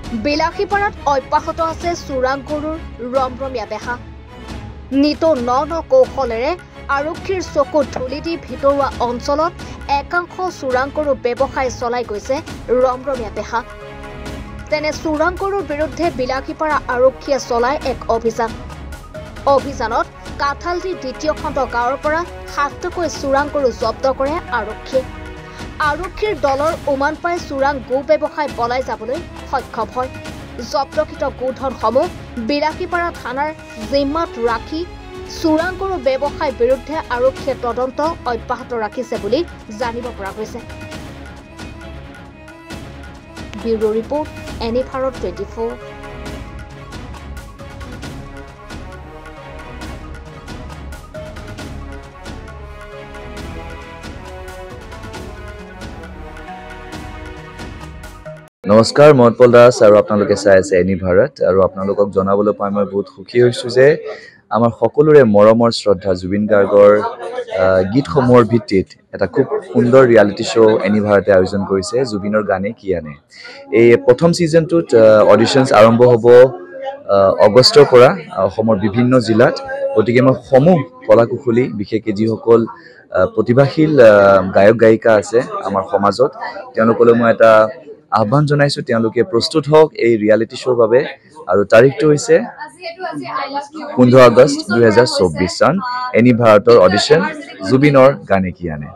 বিলাসীপাৰাত অব্যাহত আছে চোৰাংগৰুৰ ৰমৰমীয়া বেহা। নিতৌ ন কৌশলেৰে আৰক্ষীৰ চকু ধুলি দি ভিতৰুৱা অঞ্চলত একাংশ চোৰাংগৰু ব্যৱসায় চলাই গৈছে ৰমৰমীয়া বেহা। তেনে চোৰাংগৰুৰ বিৰুদ্ধে বিলাসীপাৰা আৰক্ষীয়ে চলায় এক অভিযান। অভিযানত কাঠালটি দ্বিতীয় খণ্ড গাঁৱৰ পৰা 7টাকৈ চোৰাংগৰু জব্দ কৰে আৰক্ষীয়ে। আৰক্ষীৰ দলৰ উমান পাই চোৰাং গো ব্যৱসায় পলাই যাবলৈ সক্ষম হয়। জব্দকৃত গোধনসমূহ বিলাসীপাৰা থানাৰ জিম্মাত ৰাখি চোৰাংগৰু ব্যৱসায়ৰ বিৰুদ্ধে আৰক্ষীয়ে তদন্ত অব্যাহত ৰাখিছে বুলি জানিব পৰা গৈছে। Bureau report, any Bharat 24। নমস্কাৰ, মই উৎপল দাস আৰু আপোনালোকে চাই আছে এনি ভাৰত। আৰু আপোনালোকক জনাবলৈ পাই মই বহুত সুখী হৈছোঁ যে আমাৰ সকলোৰে মৰমৰ শ্ৰদ্ধা জুবিন গাৰ্গৰ গীতসমূহৰ ভিত্তিত এটা খুব সুন্দৰ ৰিয়েলিটি শ্ব' এনি ভাৰতে আয়োজন কৰিছে, জুবিনৰ গানে কি আনে। এই প্ৰথম ছিজনটোত অডিশ্যনছ আৰম্ভ হ'ব আগষ্টৰ পৰা অসমৰ বিভিন্ন জিলাত। গতিকে মই সমূহ কলাকুশলী, বিশেষকৈ যিসকল প্ৰতিভাশীল গায়ক গায়িকা আছে আমাৰ সমাজত, তেওঁলোকলৈ মই এটা আহ্বান জনাইছোঁ, তেওঁলোকে প্ৰস্তুত হওক এই ৰিয়েলিটি শ্ব'ৰ বাবে। আৰু তাৰিখটো হৈছে 15 আগষ্ট 2024 চন। এনি ভাৰতৰ অডিশ্যন, জুবিনৰ গানে কি আনে।